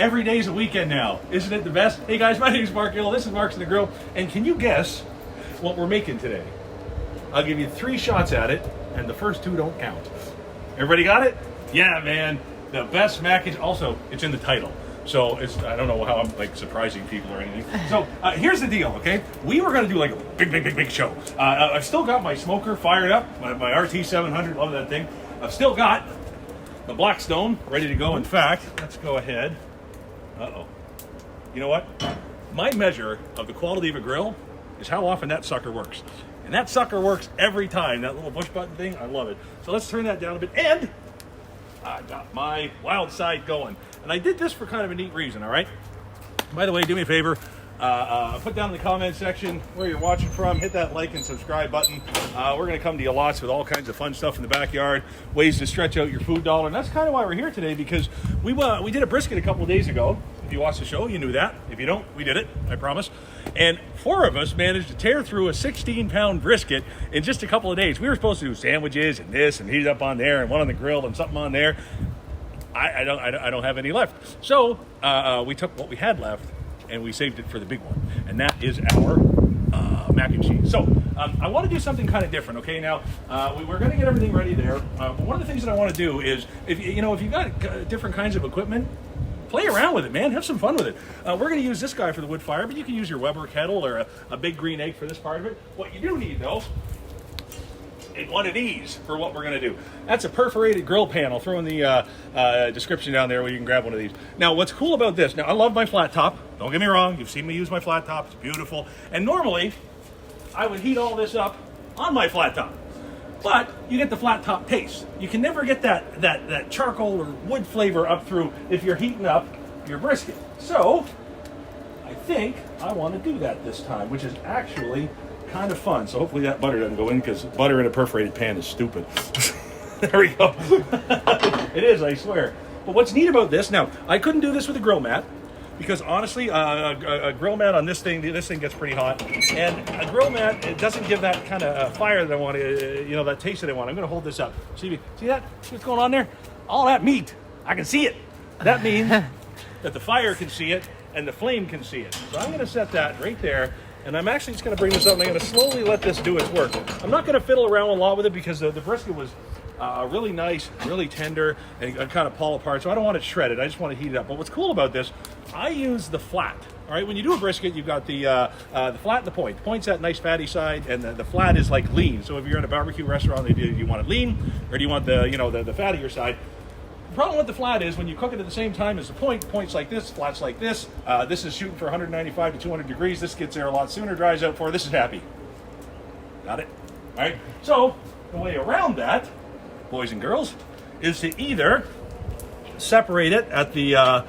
every day's a weekend now. Isn't it the best? Hey guys, my name is Marc Gill. This is Marc's in the Grill. And can you guess what we're making today? I'll give you 3 shots at it, and the first 2 don't count. Everybody got it? Yeah, man. The best mac and also it's in the title. So it's, I don't know how I'm like surprising people or anything. So here's the deal, okay? We were gonna do like a big show. I've still got my smoker fired up, my RT 700, love that thing. I've still got the Blackstone ready to go. In fact, let's go ahead. Uh-oh. You know what? My measure of the quality of a grill is how often that sucker works. And that sucker works every time. That little push button thing, I love it. So let's turn that down a bit. And I got my wild side going. And I did this for kind of a neat reason, all right? By the way, do me a favor. Put down in the comment section where you're watching from. Hit that like and subscribe button. We're going to come to you lots with all kinds of fun stuff in the backyard, ways to stretch out your food dollar. And that's kind of why we're here today, because we did a brisket a couple of days ago. If you watched the show, you knew that. If you don't, we did it, I promise. And 4 of us managed to tear through a 16-pound brisket in just a couple of days. We were supposed to do sandwiches and this and heat up on there and one on the grill and something on there. I don't have any left. So we took what we had left and we saved it for the big one. And that is our mac and cheese. So I want to do something kind of different, okay? Now, we're going to get everything ready there. But one of the things that I want to do is, if you've got different kinds of equipment, play around with it, man. Have some fun with it. We're going to use this guy for the wood fire, but you can use your Weber kettle or a big green egg for this part of it. What you do need, though, is one of these for what we're going to do. That's a perforated grill pan. I'll throw in the description down there where you can grab one of these. Now, what's cool about this, now I love my flat top. Don't get me wrong. You've seen me use my flat top. It's beautiful. And normally, I would heat all this up on my flat top. But you get the flat top taste. You can never get that charcoal or wood flavor up through if you're heating up your brisket. So, I think I want to do that this time, which is actually kind of fun. So hopefully that butter doesn't go in, because butter in a perforated pan is stupid. There we go. It is, I swear. But what's neat about this, now, I couldn't do this with a grill mat, because honestly, a grill mat on this thing gets pretty hot. And a grill mat, it doesn't give that kind of fire that I want, that taste that I want. I'm going to hold this up. See that? See what's going on there? All that meat. I can see it. That means that the fire can see it and the flame can see it. So I'm going to set that right there. And I'm actually just going to bring this up and I'm going to slowly let this do its work. I'm not going to fiddle around a lot with it, because the brisket was really nice, really tender, and kind of fall apart. So I don't want it shredded. I just want to heat it up. But what's cool about this, I use the flat. All right, when you do a brisket, you've got the flat and the point. The point's that nice fatty side, and the flat is like lean. So if you're in a barbecue restaurant, do you want it lean, or do you want the fattier side? The problem with the flat is when you cook it at the same time as the point's like this, flat's like this. This is shooting for 195 to 200 degrees. This gets there a lot sooner, dries out for. This is happy. Got it? All right. So the way around that, boys and girls, is to either separate it at the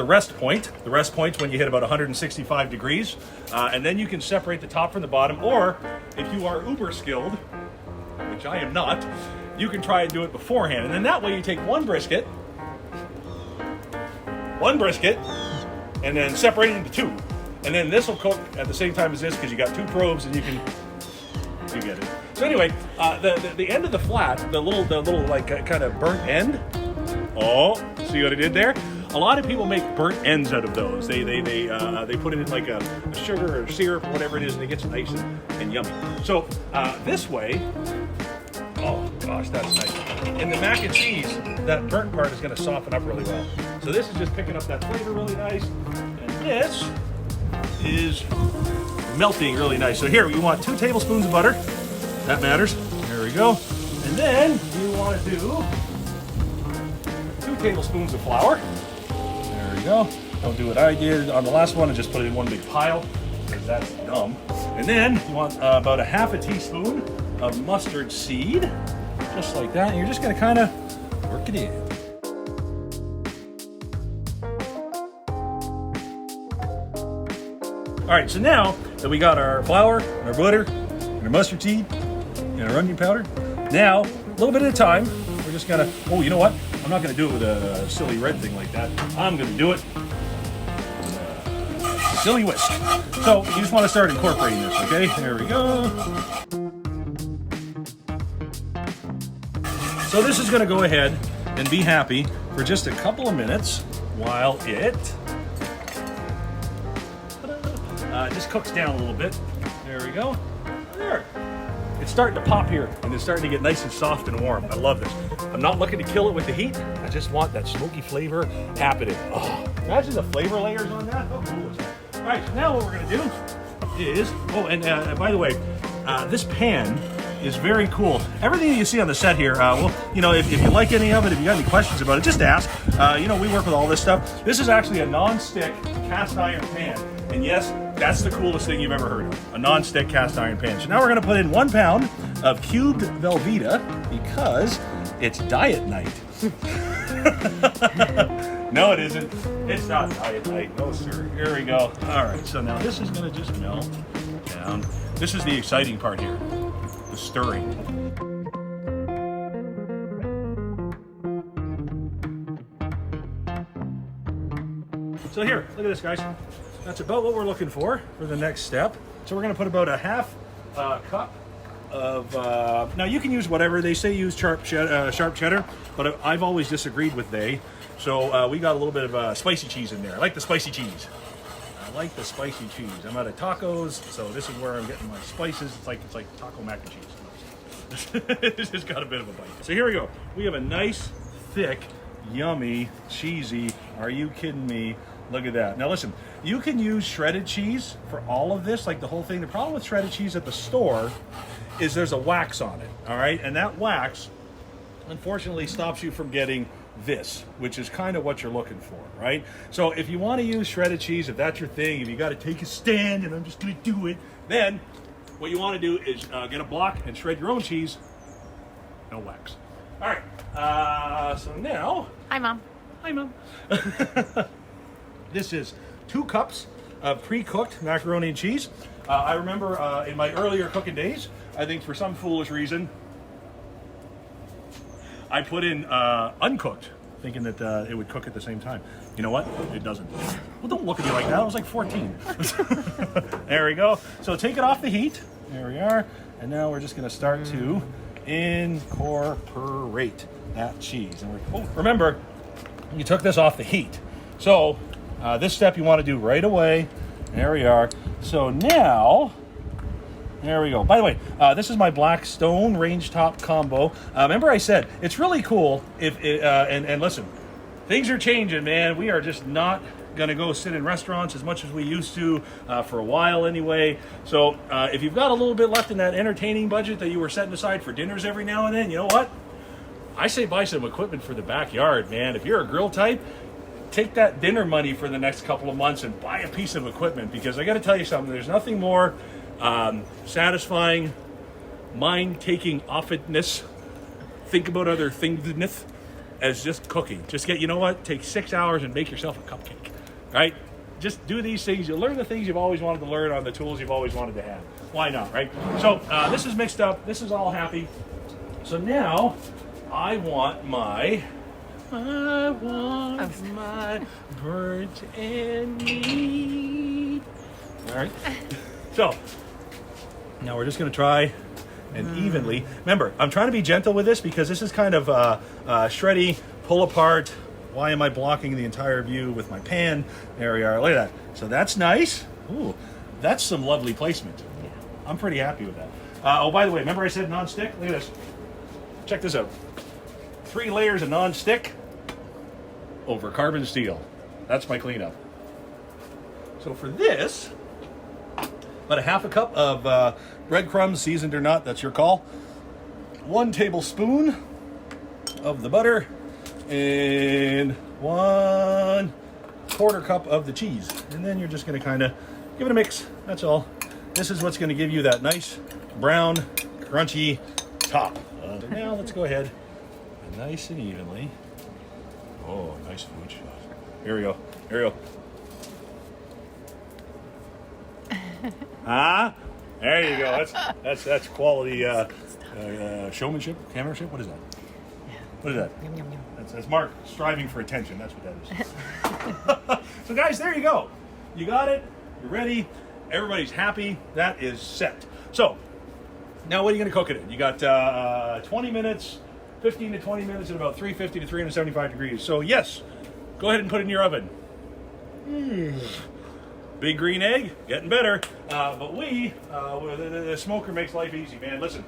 rest point. The rest point's when you hit about 165 degrees, and then you can separate the top from the bottom. Or if you are uber skilled, which I am not, you can try and do it beforehand. And then that way you take one brisket, and then separate it into 2. And then this will cook at the same time as this, because you got 2 probes and you get it. So anyway, the end of the flat, the little like kind of burnt end. Oh, see what I did there? A lot of people make burnt ends out of those. They put it in like a sugar or syrup, whatever it is, and it gets nice and yummy. So this way, oh gosh, that's nice. In the mac and cheese, that burnt part is going to soften up really well. So this is just picking up that flavor really nice, and this is melting really nice. So here, you want 2 tablespoons of butter. That matters. There we go. And then you want to do 2 tablespoons of flour. There we go. Don't do what I did on the last one and just put it in one big pile, because that's dumb. And then you want about a half a teaspoon of mustard seed, just like that. And you're just going to kind of work it in. All right, so now that we got our flour and our butter and our mustard seed and our onion powder, now, a little bit at a time, we're just gonna, oh, you know what? I'm not gonna do it with a silly red thing like that. I'm gonna do it with a silly whisk. So you just wanna start incorporating this, okay? There we go. So this is gonna go ahead and be happy for just a couple of minutes. while it just cooks down a little bit. There we go. There. It's starting to pop here, and it's starting to get nice and soft and warm. I love this. I'm not looking to kill it with the heat. I just want that smoky flavor happening. Oh, imagine the flavor layers on that. Oh, cool. All right, so now what we're gonna do is, by the way, this pan is very cool. Everything you see on the set here, well, you know, if you like any of it, if you got any questions about it, just ask. You know, we work with all this stuff. This is actually a non-stick cast iron pan. And yes, that's the coolest thing you've ever heard of, a non-stick cast iron pan. So now we're gonna put in 1 pound of cubed Velveeta because it's diet night. No, it isn't. It's not diet night, no sir. Here we go. All right, so now this is gonna just melt down. This is the exciting part here, the stirring. So here, look at this, guys. That's about what we're looking for the next step. So we're gonna put about a half cup of, now you can use whatever. They say use sharp cheddar, but I've always disagreed with they. So we got a little bit of spicy cheese in there. I like the spicy cheese. I like the spicy cheese. I'm out of tacos, so this is where I'm getting my spices. It's like taco mac and cheese. This has got a bit of a bite. So here we go. We have a nice, thick, yummy, cheesy, are you kidding me? Look at that. Now listen, you can use shredded cheese for all of this, like the whole thing. The problem with shredded cheese at the store is there's a wax on it, all right? And that wax, unfortunately, stops you from getting this, which is kind of what you're looking for, right? So if you want to use shredded cheese, if that's your thing, if you got to take a stand and I'm just going to do it, then what you want to do is get a block and shred your own cheese, no wax. All right, so now... Hi, Mom. Hi, Mom. This is 2 cups of pre-cooked macaroni and cheese. I remember in my earlier cooking days, I think for some foolish reason, I put in uncooked, thinking that it would cook at the same time. You know what? It doesn't. Well, don't look at me like that. I was like 14. There we go. So take it off the heat. There we are. And now we're just going to start to incorporate that cheese. And remember, you took this off the heat. So this step you want to do right away. There we are. So now, there we go. By the way, this is my Blackstone range top combo. Remember I said, it's really cool if, and listen, things are changing, man. We are just not gonna go sit in restaurants as much as we used to for a while anyway. So if you've got a little bit left in that entertaining budget that you were setting aside for dinners every now and then, you know what? I say buy some equipment for the backyard, man. If you're a grill type, take that dinner money for the next couple of months and buy a piece of equipment, because I got to tell you something, there's nothing more satisfying, mind-taking offness, think about other thingness, as just cooking. Just get, you know what, take 6 hours and make yourself a cupcake, right? Just do these things. You'll learn the things you've always wanted to learn on the tools you've always wanted to have. Why not, right? So this is mixed up. This is all happy. So now I want my birds and meat. All right. So now we're just going to try and evenly. Remember, I'm trying to be gentle with this because this is kind of shreddy, pull apart. Why am I blocking the entire view with my pan? There we are. Look at that. So that's nice. Ooh, that's some lovely placement. Yeah. I'm pretty happy with that. Oh, by the way, remember I said non-stick? Look at this. Check this out. 3 layers of non-stick over carbon steel. That's my cleanup. So for this, about a half a cup of breadcrumbs, seasoned or not, that's your call. 1 tablespoon of the butter and 1/4 cup of the cheese. And then you're just going to kind of give it a mix. That's all. This is what's going to give you that nice brown, crunchy top. So now let's go ahead and nice and evenly. Oh, nice food shot. Here we go. Here we go. There you go. That's quality showmanship, cameramanship. What is that? What is that? Yum, yum, yum. That's Mark striving for attention. That's what that is. So guys, there you go. You got it. You're ready. Everybody's happy. That is set. So now what are you going to cook it in? You got 20 minutes, 15 to 20 minutes at about 350 to 375 degrees. So yes, go ahead and put it in your oven. Big green egg, getting better. But the smoker makes life easy, man. Listen,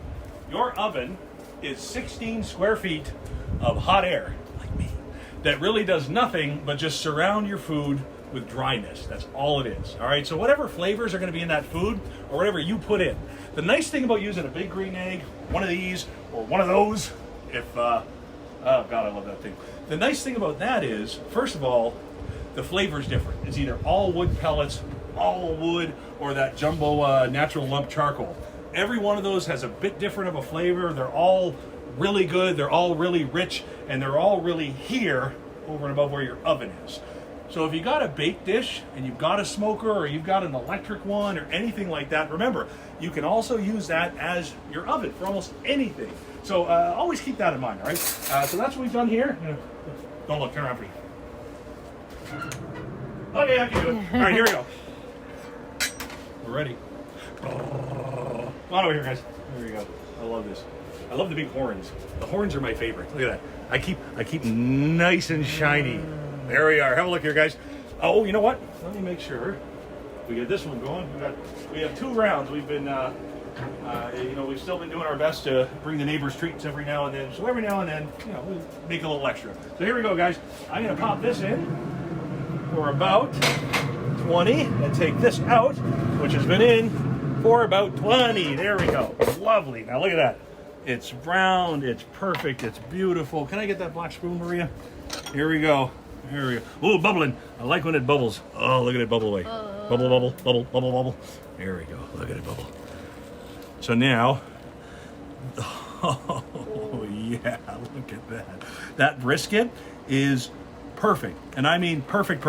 your oven is 16 square feet of hot air, like me, that really does nothing but just surround your food with dryness. That's all it is. All right, so whatever flavors are going to be in that food or whatever you put in. The nice thing about using a big green egg, one of these or one of those, oh God, I love that thing. The nice thing about that is, first of all, the flavor is different. It's either all wood pellets, all wood, or that jumbo natural lump charcoal. Every one of those has a bit different of a flavor. They're all really good. They're all really rich, and they're all really here over and above where your oven is. So if you got a bake dish and you've got a smoker or you've got an electric one or anything like that, remember, you can also use that as your oven for almost anything. So always keep that in mind, all right? So that's what we've done here. Don't look, turn around for you. Okay, I can do it. All right, here we go. We're ready. Come on over here, guys. There we go. I love this. I love the big horns. The horns are my favorite. Look at that. I keep nice and shiny. There we are. Have a look here, guys. Oh, you know what? Let me make sure we get this one going. We have 2 rounds. We've been, we've still been doing our best to bring the neighbors treats every now and then. So every now and then, we make a little extra. So here we go, guys. I'm gonna pop this in for about 20 and take this out, which has been in for about 20. There we go. Lovely. Now look at that. It's round. It's perfect. It's beautiful. Can I get that black spoon, Maria? Here we go. Here we go. Oh, bubbling. I like when it bubbles. Oh, look at it bubble away. Bubble, bubble, bubble, bubble, bubble. There we go. Look at it bubble. So now, oh yeah, look at that. That brisket is perfect. And I mean perfect.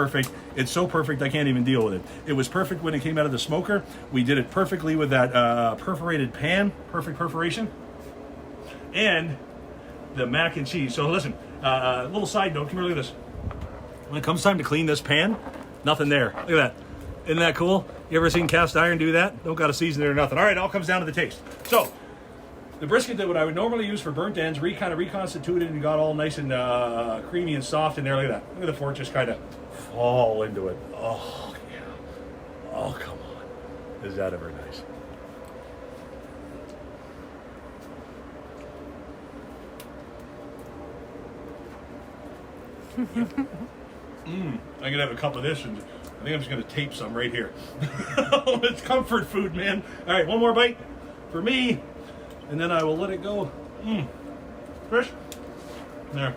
It's so perfect I can't even deal with it. It was perfect when it came out of the smoker. We did it perfectly with that perforated pan. Perfect perforation. And the mac and cheese. So listen, little side note, come here, look at this. When it comes time to clean this pan, nothing there. Look at that. Isn't that cool? You ever seen cast iron do that? Don't got to season it or nothing. All right, it all comes down to the taste. So, the brisket that what I would normally use for burnt ends, kind of reconstituted and got all nice and creamy and soft in there. Look at that. Look at the fork just kind of fall into it. Oh, yeah. Oh, come on. Is that ever nice? I'm gonna have a cup of this, and I think I'm just gonna tape some right here. It's comfort food, man. All right, one more bite for me, and then I will let it go. Fish? There.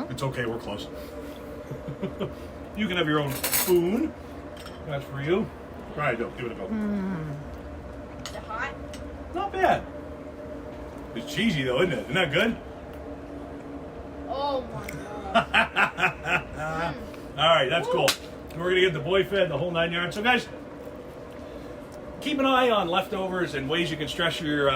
It's okay, we're close. You can have your own spoon. That's for you. Try it, though. Give it a go. Is it hot? Not bad. It's cheesy, though, isn't it? Isn't that good? Oh my god. All right, that's cool. We're gonna get the boy fed, the whole 9 yards. So, guys, keep an eye on leftovers and ways you can stretch your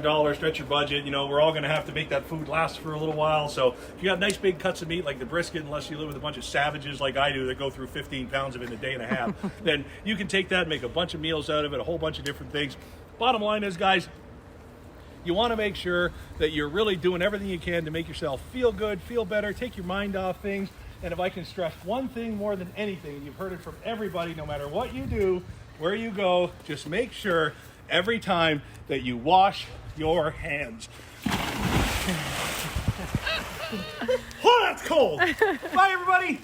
dollar, stretch your budget. We're all gonna have to make that food last for a little while. So, if you got nice big cuts of meat like the brisket, unless you live with a bunch of savages like I do that go through 15 pounds of it in a day and a half, then you can take that and make a bunch of meals out of it, a whole bunch of different things. Bottom line is, guys, you want to make sure that you're really doing everything you can to make yourself feel good, feel better, take your mind off things. And if I can stress one thing more than anything, and you've heard it from everybody, no matter what you do, where you go, just make sure every time that you wash your hands. Oh, that's cold. Bye, everybody.